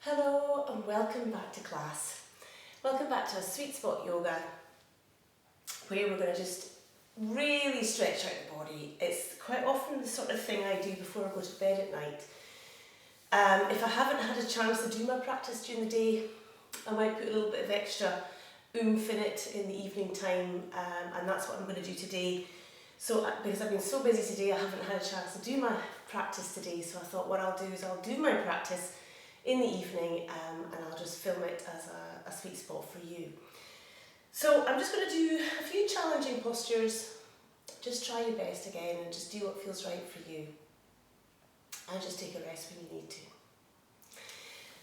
Hello and welcome back to class. Welcome back to a sweet spot yoga where we're going to just really stretch out the body. It's quite often the sort of thing I do before I go to bed at night. If I haven't had a chance to do my practice during the day, I might put a little bit of extra oomph in it in the evening time, and that's what I'm going to do today. So because I've been so busy today, I haven't had a chance to do my practice today, so I thought what I'll do is I'll do my practice in the evening, and I'll just film it as a sweet spot for you. So I'm just going to do a few challenging postures. Just try your best again and just do what feels right for you. And just take a rest when you need to.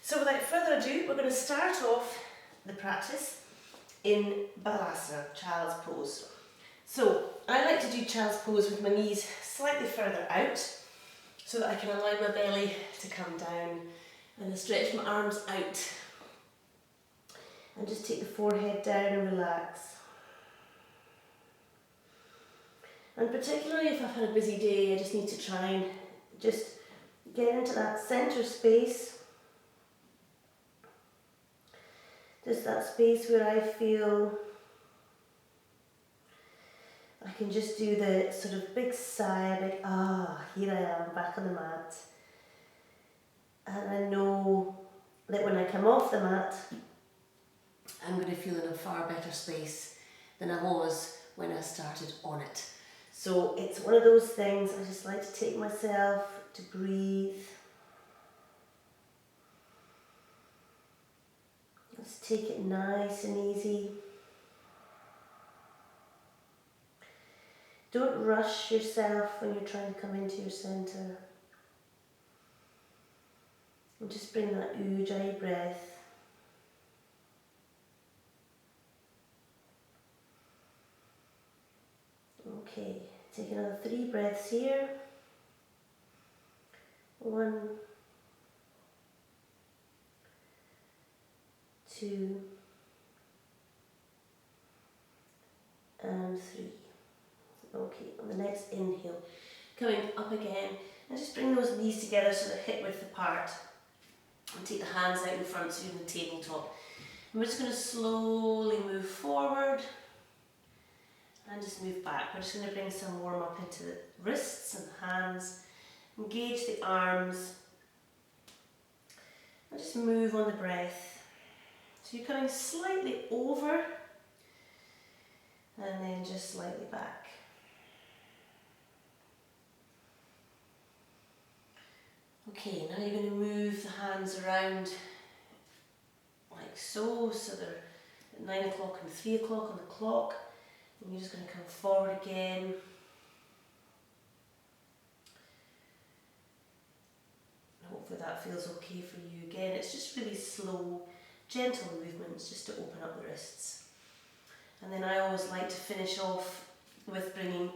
So without further ado, we're going to start off the practice in Balasana, child's pose. So I like to do child's pose with my knees slightly further out so that I can allow my belly to come down. And I stretch my arms out and just take the forehead down and relax. And particularly if I've had a busy day, I just need to try and just get into that centre space. Just that space where I feel I can just do the sort of big sigh, like, here I am, back on the mat. And I know that when I come off the mat, I'm going to feel in a far better space than I was when I started on it. So it's one of those things I just like to take myself to breathe. Just take it nice and easy. Don't rush yourself when you're trying to come into your centre. And just bring that ujjayi breath. Okay, take another 3 breaths here. 1, 2, and 3. Okay, on the next inhale, coming up again, and just bring those knees together so they're hip width apart. And take the hands out in front so you're in the tabletop. And we're just going to slowly move forward and just move back. We're just going to bring some warm up into the wrists and hands. Engage the arms. And just move on the breath. So you're coming slightly over and then just slightly back. Okay, now you're going to move the hands around like so they're at 9 o'clock and 3 o'clock on the clock. And you're just going to come forward again. Hopefully that feels okay for you. Again, it's just really slow, gentle movements just to open up the wrists. And then I always like to finish off with bringing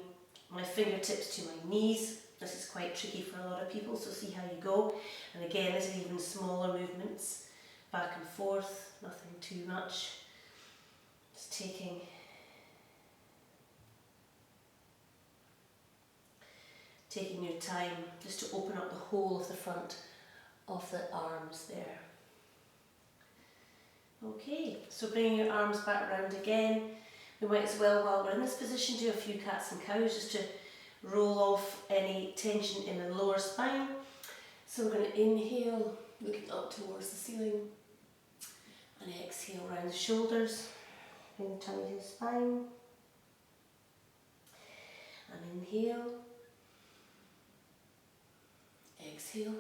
my fingertips to my knees. This is quite tricky for a lot of people, so see how you go. And again, this is even smaller movements, back and forth, nothing too much. Just taking your time just to open up the whole of the front of the arms there. Okay, so bringing your arms back round again. We might as well, while we're in this position, do a few cats and cows just to roll off any tension in the lower spine. So we're going to inhale, looking up towards the ceiling, and exhale around the shoulders. Bring the tummy to the spine. And inhale. Exhale.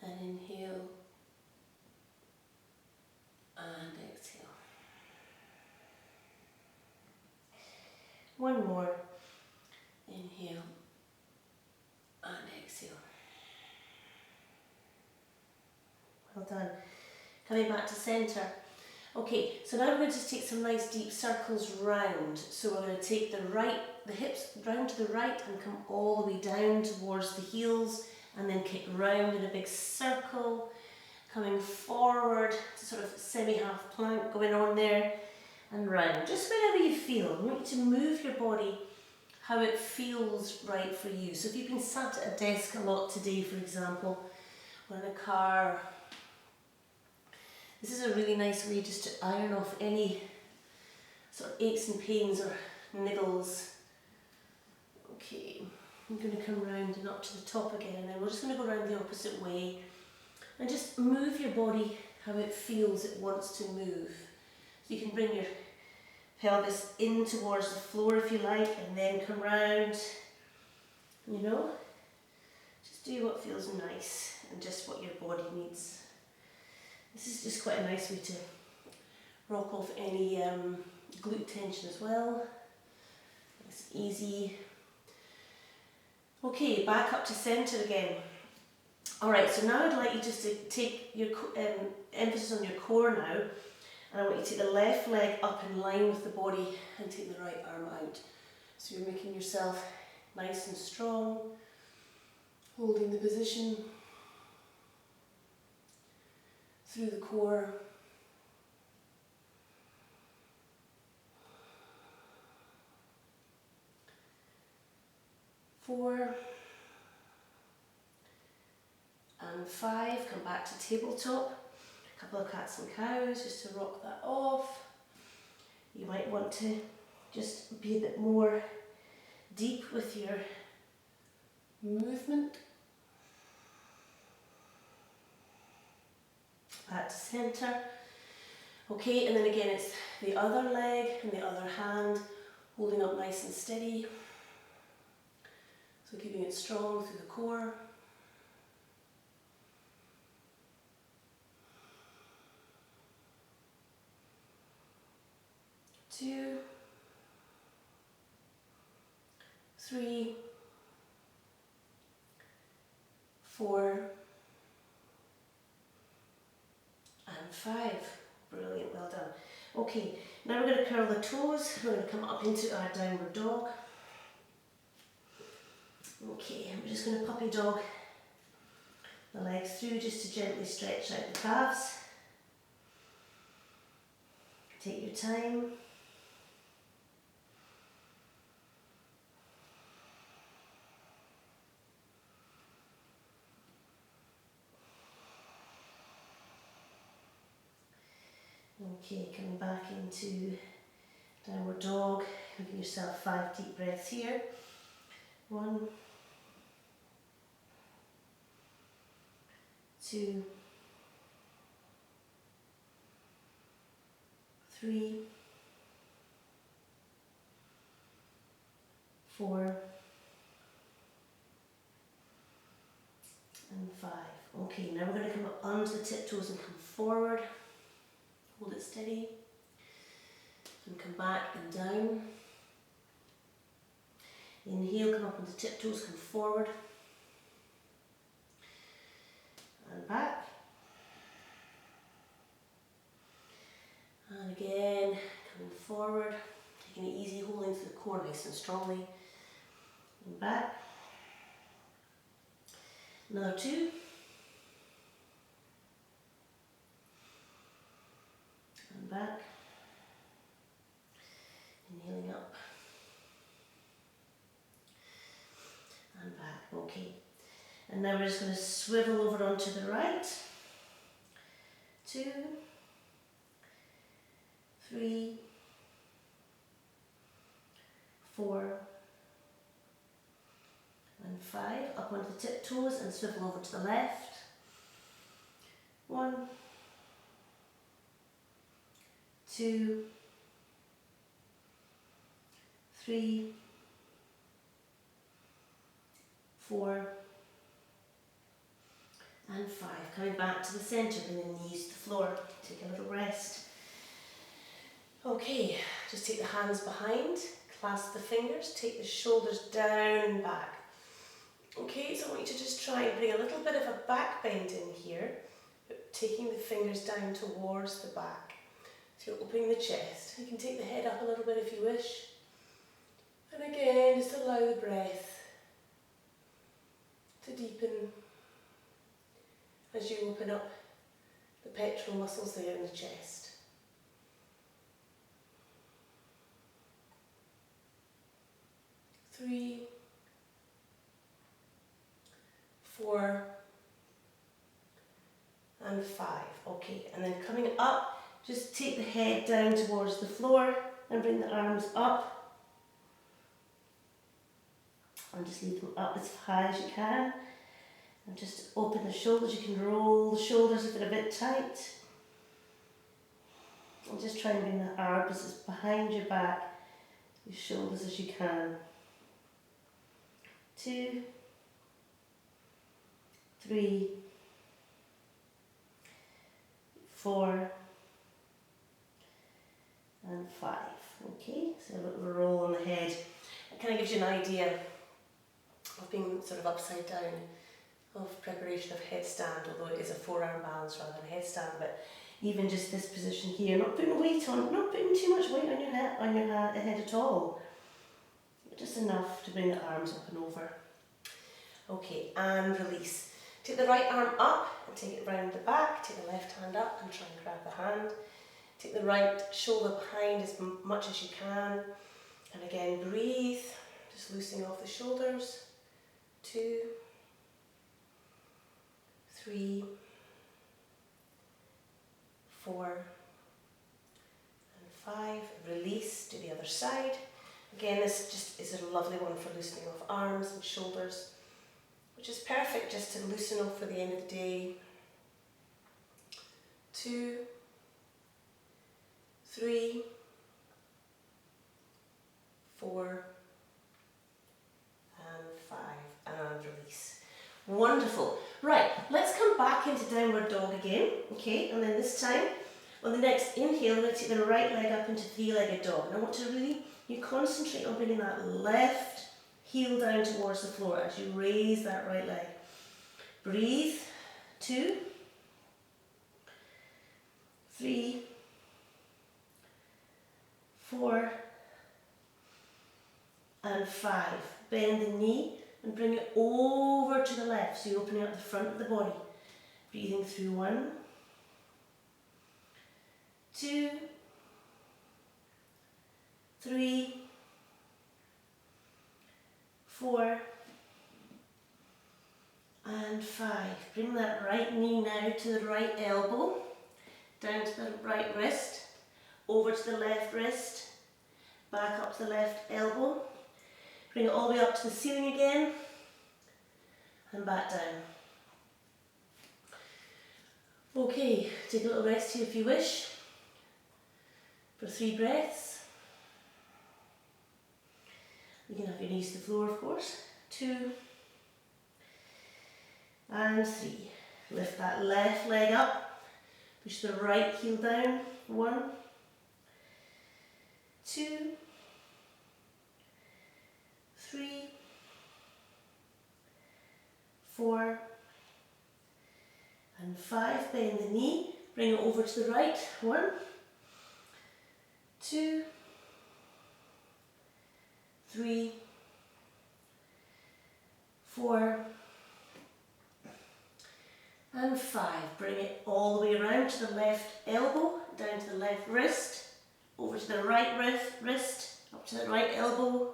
And inhale. And exhale. One more. Inhale. And exhale. Well done. Coming back to centre. Okay, so now we're going to just take some nice deep circles round. So we're going to take the hips round to the right and come all the way down towards the heels, and then kick round in a big circle, coming forward to sort of semi-half plank going on there, and round. Just wherever you feel. I want you to move your body how it feels right for you. So if you've been sat at a desk a lot today, for example, or in a car, this is a really nice way just to iron off any sort of aches and pains or niggles. Okay, I'm going to come round and up to the top again, and then we're just going to go around the opposite way and just move your body how it feels it wants to move. So you can bring your pelvis in towards the floor if you like, and then come round, you know, just do what feels nice and just what your body needs. This is just quite a nice way to rock off any glute tension as well. It's easy. Okay, back up to centre again. Alright, so now I'd like you just to take your emphasis on your core now, and I want you to take the left leg up in line with the body and take the right arm out. So you're making yourself nice and strong, holding the position through the core. Four and five, come back to tabletop. A couple of cats and cows just to rock that off. You might want to just be a bit more deep with your movement. Back to centre. Okay, and then again it's the other leg and the other hand holding up nice and steady. So keeping it strong through the core. Two, three, four, and five. Brilliant, well done. Okay, now we're going to curl the toes. We're going to come up into our downward dog. Okay, and we're just going to puppy dog the legs through just to gently stretch out the calves. Take your time. Okay, coming back into downward dog, giving yourself 5 deep breaths here. 1, 2, 3, 4, and 5. Okay, now we're going to come up onto the tiptoes and come forward. Hold it steady. And come back and down. Inhale, come up onto tiptoes, come forward. And back. And again, coming forward. Taking it easy, holding through the core nice and strongly. And back. Another 2. And back. Inhaling up. And back. Okay. And now we're just going to swivel over onto the right. 2, 3, 4, and 5. Up onto the tiptoes and swivel over to the left. 1, 2, 3, 4, and 5. Coming back to the centre, bringing the knees to the floor. Take a little rest. Okay, just take the hands behind, clasp the fingers, take the shoulders down and back. Okay, so I want you to just try and bring a little bit of a back bend in here, but taking the fingers down towards the back. So you're opening the chest. You can take the head up a little bit if you wish. And again, just allow the breath to deepen as you open up the pectoral muscles there in the chest. 3, 4, and 5. Okay, and then coming up, just take the head down towards the floor and bring the arms up. And just leave them up as high as you can. And just open the shoulders. You can roll the shoulders if they're a bit tight. And just try and bring the arms as behind your back, your shoulders as you can. 2, 3, 4, and 5. Okay, so a little roll on the head. It kind of gives you an idea of being sort of upside down, of preparation of headstand, although it is a forearm balance rather than a headstand. But even just this position here, not putting weight on, not putting too much weight on your head at all, just enough to bring the arms up and over. Okay, and release. Take the right arm up and take it round the back. Take the left hand up and try and grab the hand. Take the right shoulder behind as much as you can. And again, breathe, just loosening off the shoulders. 2, 3, 4, and 5. Release to the other side. Again, this just is a lovely one for loosening off arms and shoulders, which is perfect just to loosen off for the end of the day. 2, 3, 4, and 5, and release. Wonderful. Right, let's come back into downward dog again, okay, and then this time, on the next inhale, we're going to take the right leg up into three-legged dog. And I want to really, you concentrate on bringing that left heel down towards the floor as you raise that right leg. Breathe. 2, 3, 4, and 5. Bend the knee and bring it over to the left, so you're opening up the front of the body. Breathing through 1, 2, 3, 4, and 5. Bring that right knee now to the right elbow, down to the right wrist, over to the left wrist, back up to the left elbow. Bring it all the way up to the ceiling again, and back down. Okay, take a little rest here if you wish, for 3 breaths. You can have your knees to the floor, of course. 2, and 3. Lift that left leg up, push the right heel down. 1, 2, 3, 4, and 5. Bend the knee, bring it over to the right. 1, 2, 3, 4, and 5. Bring it all the way around to the left elbow, down to the left wrist, over to the right wrist, up to the right elbow,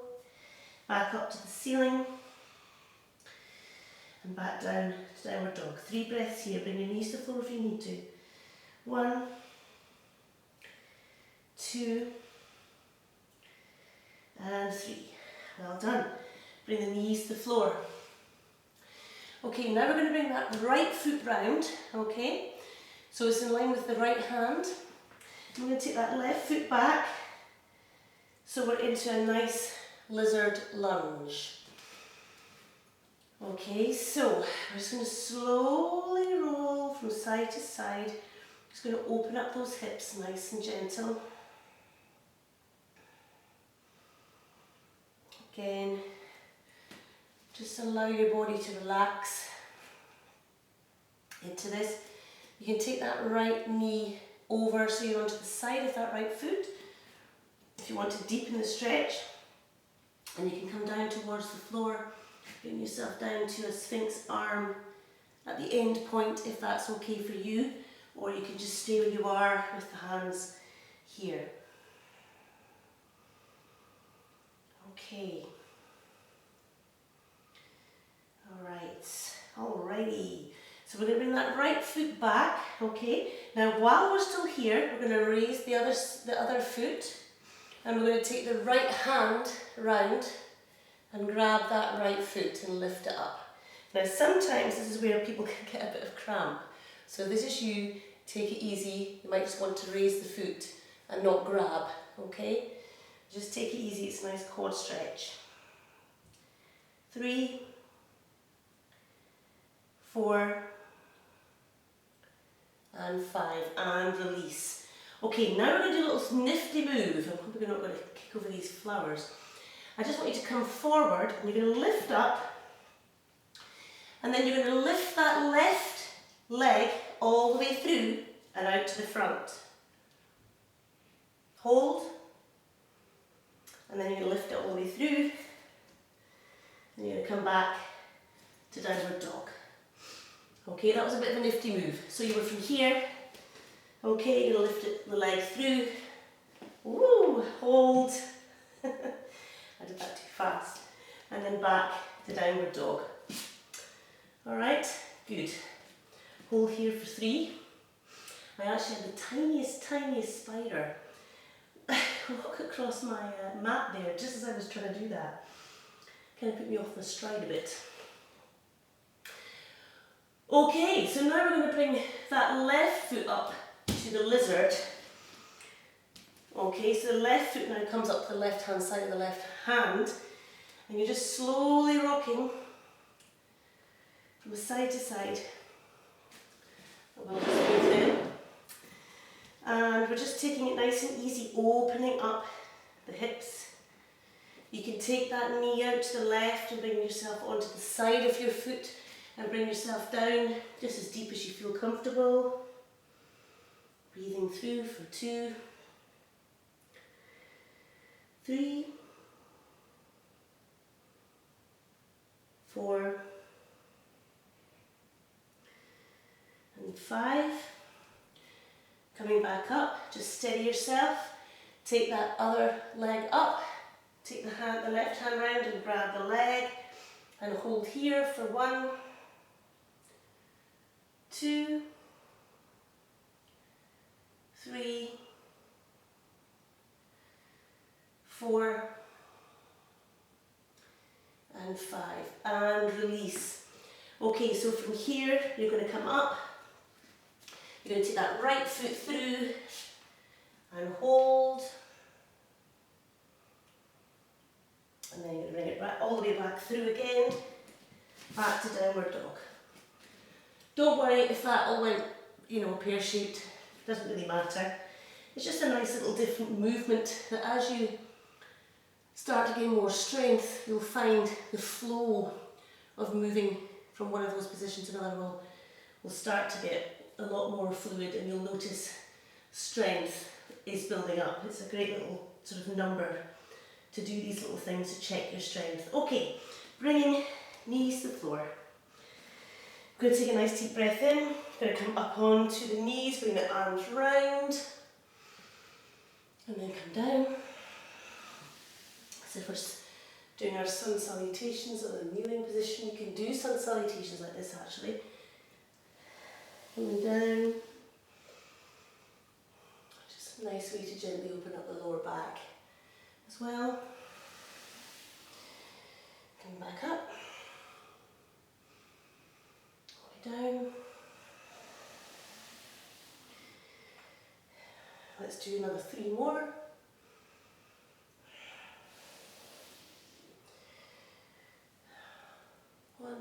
back up to the ceiling, and back down to downward dog. 3 breaths here. Bring your knees to the floor if you need to. 1, 2, and 3. Well done. Bring the knees to the floor. Okay, now we're going to bring that right foot round, okay? So it's in line with the right hand. I'm going to take that left foot back, so we're into a nice lizard lunge. Okay, so we're just going to slowly roll from side to side. Just going to open up those hips nice and gentle. Again, just allow your body to relax into this. You can take that right knee over so you're onto the side of that right foot if you want to deepen the stretch, and you can come down towards the floor, bring yourself down to a sphinx arm at the end point if that's okay for you, or you can just stay where you are with the hands here. Okay. voluntarily. So we're going to bring that right foot back, okay? Now while we're still here, we're going to raise the other foot, and we're going to take the right hand round and grab that right foot and lift it up. Now sometimes this is where people can get a bit of cramp. So this is you, take it easy. You might just want to raise the foot and not grab, okay? Just take it easy, it's a nice quad stretch. 3, 4, and 5, and release. Okay, now we're going to do a little nifty move. I'm hoping we're not going to kick over these flowers. I just want you to come forward, and you're going to lift up, and then you're going to lift that left leg all the way through and out to the front. Hold, and then you're going to lift it all the way through, and you're going to come back to downward dog. Okay, that was a bit of a nifty move. So you were from here, okay, you're going to lift the leg through, woo, hold, I did that too fast, and then back to downward dog. Alright, good. Hold here for 3. I actually had the tiniest spider walk across my mat there just as I was trying to do that. Kind of put me off the stride a bit. Okay, so now we're going to bring that left foot up to the lizard. Okay, so the left foot now comes up to the left hand side of the left hand, and you're just slowly rocking from side to side. We'll just move in. And we're just taking it nice and easy, opening up the hips. You can take that knee out to the left and bring yourself onto the side of your foot and bring yourself down just as deep as you feel comfortable. Breathing through for 2, 3, 4, and 5. Coming back up, just steady yourself. Take that other leg up. Take the left hand round and grab the leg and hold here for 1, 2, 3, 4, and 5, and release. Okay, so from here you're going to come up, you're going to take that right foot through and hold, and then you're going to bring it back all the way back through again, back to downward dog. Don't worry if that all went, pear-shaped, doesn't really matter. It's just a nice little different movement that as you start to gain more strength, you'll find the flow of moving from one of those positions to another will start to get a lot more fluid, and you'll notice strength is building up. It's a great little sort of number to do these little things to check your strength. Okay, bringing knees to the floor. I'm going to take a nice deep breath in. I'm going to come up onto the knees, bring the arms round, and then come down. So if we're doing our sun salutations or the kneeling position, you can do sun salutations like this actually. Coming down. Just a nice way to gently open up the lower back as well. Coming back up. All the way down. Let's do another 3 more. 1,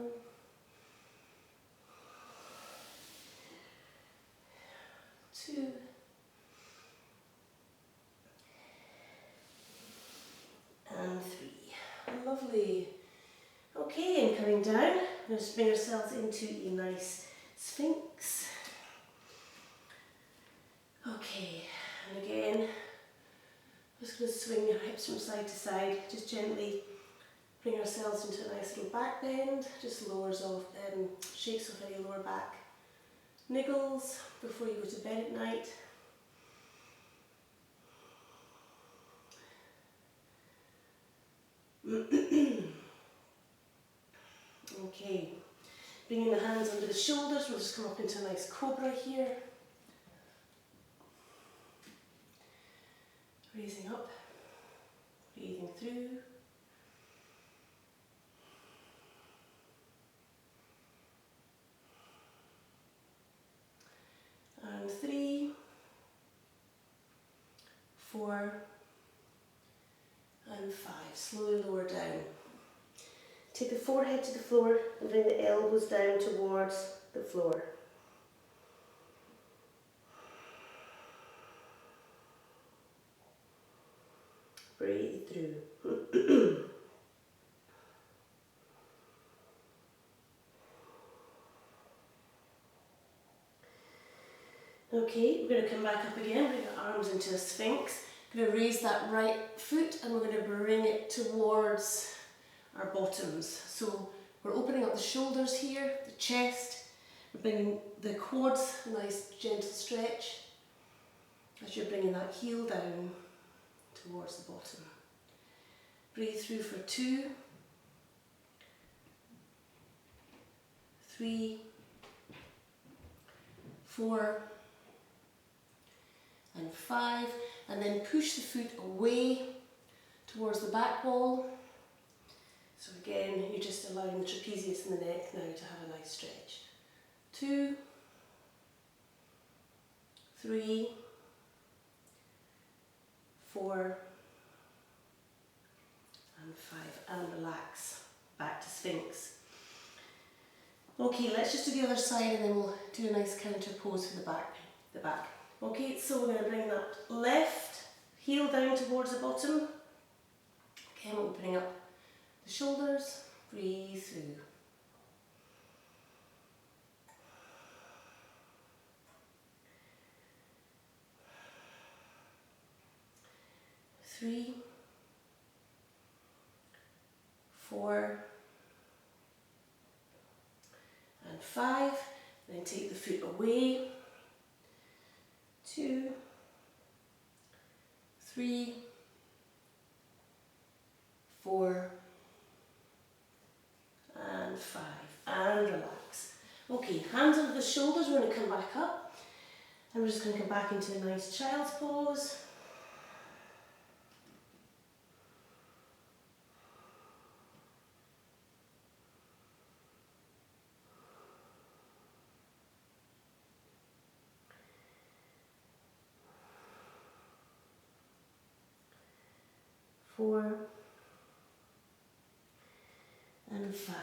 2, and 3. Lovely. Okay, and coming down, let's bring ourselves into a nice sphinx. Okay, and again, just going to swing your hips from side to side, just gently bring ourselves into a nice little back bend, just lowers off, shakes off any lower back niggles before you go to bed at night. Okay, Bringing the hands under the shoulders, we'll just come up into a nice cobra here. Raising up, breathing through. And 3, 4, and 5. Slowly lower down. Take the forehead to the floor and bring the elbows down towards the floor. Breathe through. Okay, we're going to come back up again, bring our arms into a sphinx. We're going to raise that right foot and we're going to bring it towards our bottoms. So we're opening up the shoulders here, the chest. We're bringing the quads, a nice gentle stretch as you're bringing that heel down towards the bottom. Breathe through for 2, 3, 4, and 5, and then push the foot away towards the back wall. So again, you're just allowing the trapezius and the neck now to have a nice stretch. 2, 3, 4, and 5, and relax, back to Sphinx. Okay, let's just do the other side and then we'll do a nice counter pose for the back. Okay, so we're going to bring that left heel down towards the bottom. Okay, I'm opening up the shoulders, breathe through. Three, 4, and 5. Then take the foot away. 2, 3, 4, and 5. And relax. Okay, hands under the shoulders, we're going to come back up. And we're just going to come back into a nice child's pose. Four, and 5.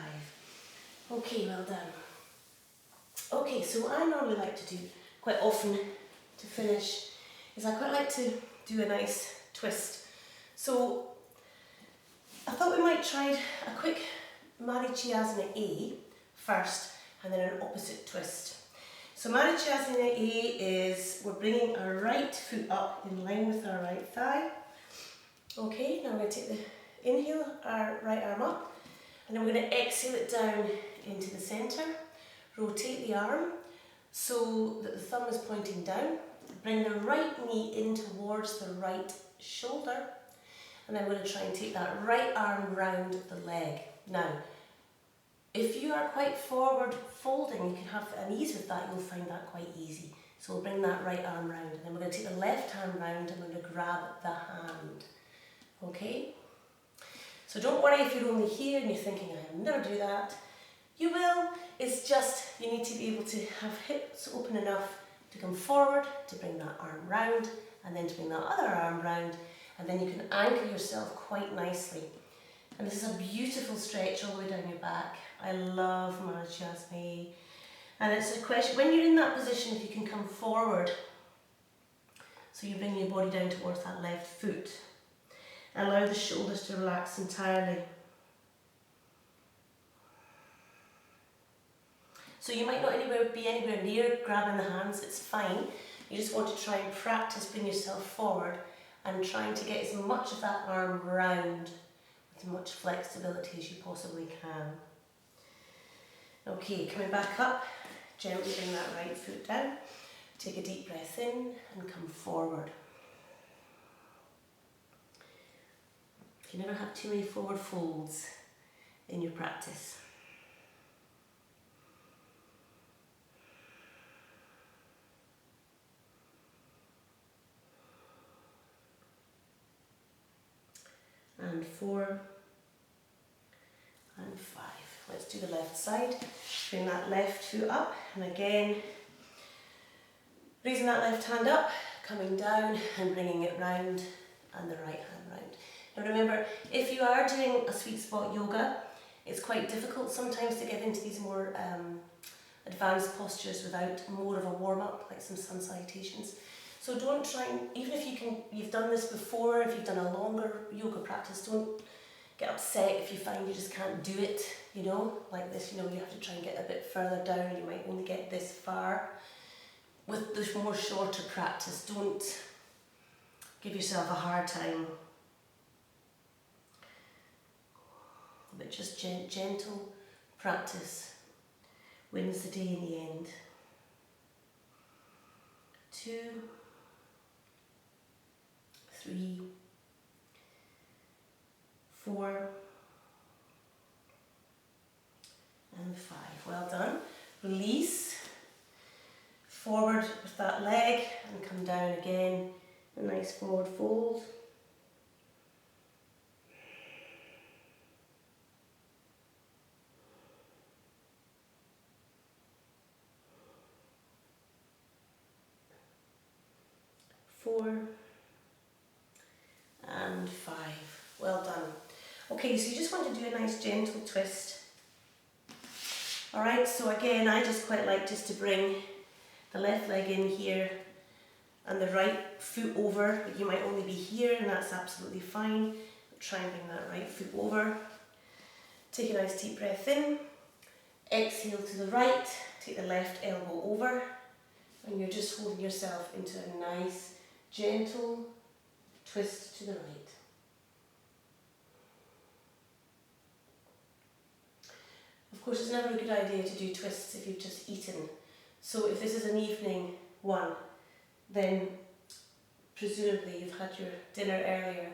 Okay, well done. Okay, so what I normally like to do quite often to finish is I quite like to do a nice twist. So I thought we might try a quick Marichiyasana A first and then an opposite twist. So Marichiyasana A is we're bringing our right foot up in line with our right thigh. Okay, now we're going to take the inhale, our right arm up, and then we're going to exhale it down into the centre. Rotate the arm so that the thumb is pointing down. Bring the right knee in towards the right shoulder, and then we're going to try and take that right arm round the leg. Now, if you are quite forward folding, you can have an ease with that, you'll find that quite easy. So we'll bring that right arm round, and then we're going to take the left hand round and we're going to grab the hand. Okay? So don't worry if you're only here and you're thinking, I'll never do that. You will. It's just you need to be able to have hips open enough to come forward, to bring that arm round, and then to bring that other arm round, and then you can anchor yourself quite nicely. And this is a beautiful stretch all the way down your back. I love Marichiyasana. And it's a question, when you're in that position, if you can come forward, so you bring your body down towards that left foot. Allow the shoulders to relax entirely. So you might not be anywhere near grabbing the hands, it's fine. You just want to try and practice bring yourself forward and trying to get as much of that arm round with as much flexibility as you possibly can. Okay, coming back up, gently bring that right foot down. Take a deep breath in and come forward. You never have too many forward folds in your practice. and 4 and 5. Let's do the left side. Bring that left foot up, and again, raising that left hand up, coming down and bringing it round, and the right hand round. Now remember, if you are doing a sweet spot yoga, it's quite difficult sometimes to get into these more advanced postures without more of a warm-up, like some sun salutations. So don't try, and, even if you've done this before, if you've done a longer yoga practice, don't get upset if you find you just can't do it, you know, like this, you know, you have to try and get a bit further down, you might only get this far. With the more shorter practice, don't give yourself a hard time, but just gentle practice wins the day in the end. 2, 3, 4 and 5. Well done. Release. Forward with that leg and come down again. A nice forward fold. Four and 5. Well done. Okay, so you just want to do a nice gentle twist. Alright, so again, I just quite like just to bring the left leg in here and the right foot over, but you might only be here and that's absolutely fine. Try and bring that right foot over. Take a nice deep breath in. Exhale to the right, take the left elbow over, and you're just holding yourself into a nice, gentle twist to the right. Of course, it's never a good idea to do twists if you've just eaten. So if this is an evening one, then presumably you've had your dinner earlier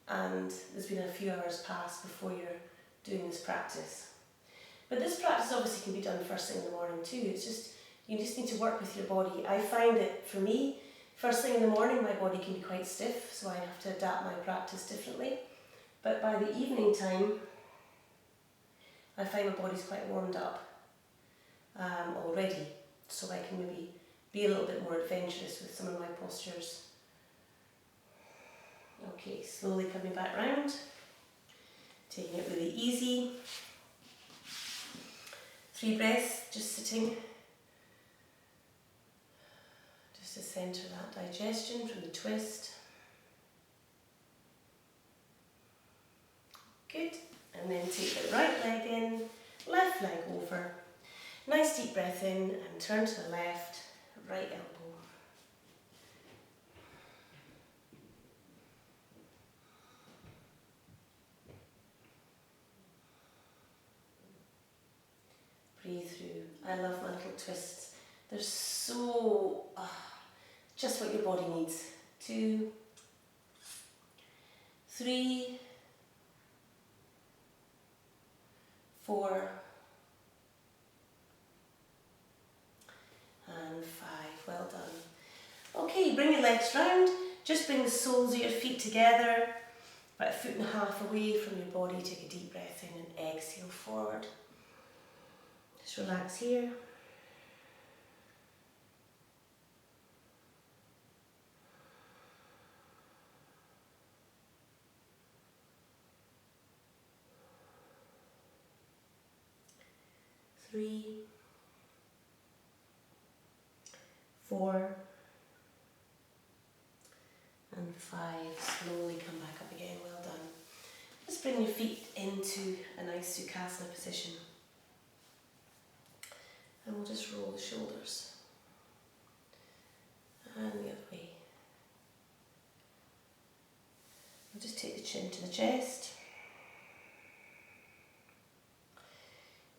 and there's been a few hours past before you're doing this practice. But this practice obviously can be done first thing in the morning too. It's just, you just need to work with your body. I find that for me, first thing in the morning my body can be quite stiff, so I have to adapt my practice differently. But by the evening time, I find my body's quite warmed up already, so I can maybe be a little bit more adventurous with some of my postures. Okay, slowly coming back round, taking it really easy. 3 breaths, just sitting, just to centre that digestion from the twist. Good, and then take the right leg in, left leg over. Nice deep breath in and turn to the left, right elbow. Breathe through. I love my little twists. They're so, just what your body needs. 2, 3, 4, and 5. Well done. Okay, bring your legs round. Just bring the soles of your feet together, about 1.5 feet away from your body. Take a deep breath in and exhale forward. Just relax here. Three, 4, and 5. Slowly come back up again. Well done. Just bring your feet into a nice Sukhasana position. And we'll just roll the shoulders. And the other way. We'll just take the chin to the chest.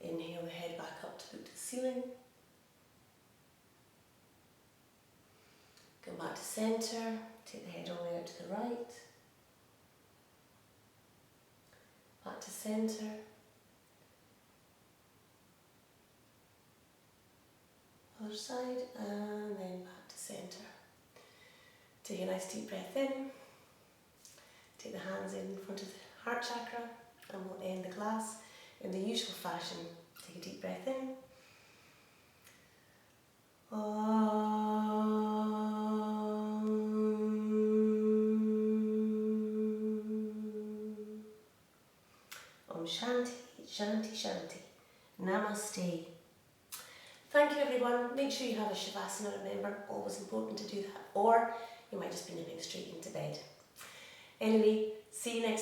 Inhale the head back up to look to the ceiling. Come back to centre. Take the head all the way out to the right. Back to centre. Other side, and then back to centre. Take a nice deep breath in. Take the hands in front of the heart chakra, and we'll end the class in the usual fashion. Take a deep breath in. Om Shanti, Shanti, Shanti. Namaste. Thank you everyone. Make sure you have a Shavasana, remember, always important to do that, or you might just be nipping straight into bed. Anyway, see you next time.